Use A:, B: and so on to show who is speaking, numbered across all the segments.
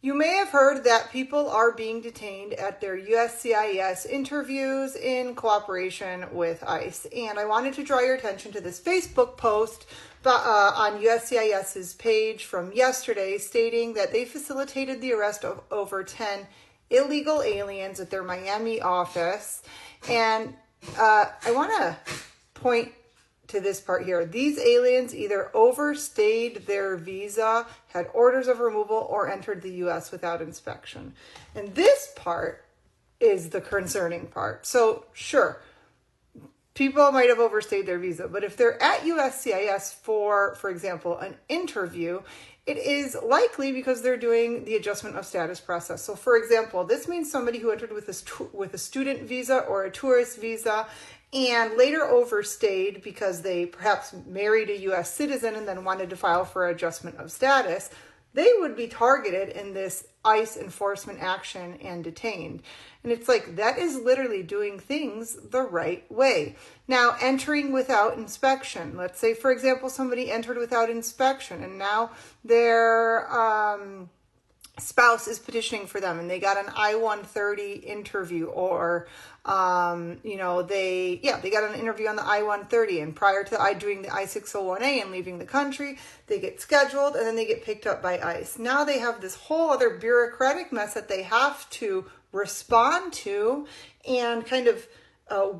A: You may have heard that people are being detained at their USCIS interviews in cooperation with ICE. And I wanted to draw your attention to this Facebook post on USCIS's page from yesterday stating that they facilitated the arrest of over 10 illegal aliens at their Miami office. And I want to point to this part here. These aliens either overstayed their visa, had orders of removal, or entered the U.S. without inspection. And this part is the concerning part. So sure, people might have overstayed their visa, but if they're at USCIS for example, an interview, it is likely because they're doing the adjustment of status process. So for example, this means somebody who entered with a student visa or a tourist visa and later overstayed because they perhaps married a U.S. citizen and then wanted to file for adjustment of status, they would be targeted in this ICE enforcement action and detained. And it's like, that is literally doing things the right way. Now, entering without inspection. Let's say, for example, somebody entered without inspection and now their spouse is petitioning for them and they got an I-130 interview, or they got an interview on the I-130, and prior to doing the I-601A and leaving the country, they get scheduled and then they get picked up by ICE. Now they have this whole other bureaucratic mess that they have to respond to and kind of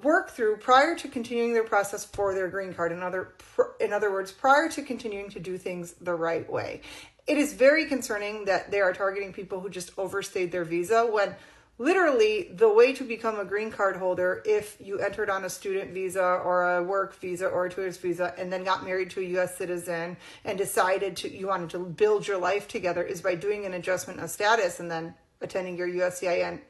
A: work through prior to continuing their process for their green card. In other words, prior to continuing to do things the right way. It is very concerning that they are targeting people who just overstayed their visa when literally the way to become a green card holder, if you entered on a student visa or a work visa or a tourist visa and then got married to a U.S. citizen and decided you wanted to build your life together, is by doing an adjustment of status and then attending your USCIS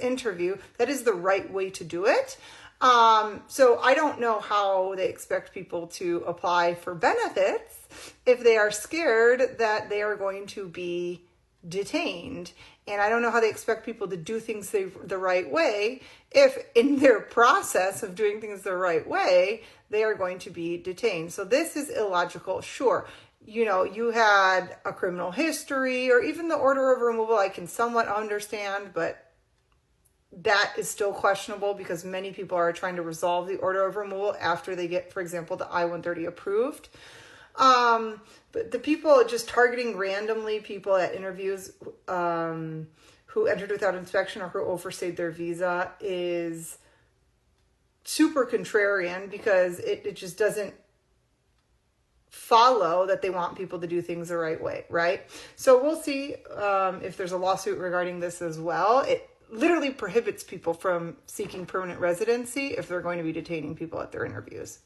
A: interview. That is the right way to do it. So I don't know how they expect people to apply for benefits if they are scared that they are going to be detained. And I don't know how they expect people to do things the right way if in their process of doing things the right way, they are going to be detained. So this is illogical. Sure, you had a criminal history or even the order of removal, I can somewhat understand, but that is still questionable because many people are trying to resolve the order of removal after they get, for example, the I-130 approved. But the people just targeting randomly people at interviews who entered without inspection or who overstayed their visa is super contrarian because it just doesn't follow that they want people to do things the right way, right? So we'll see if there's a lawsuit regarding this as well. It literally prohibits people from seeking permanent residency if they're going to be detaining people at their interviews.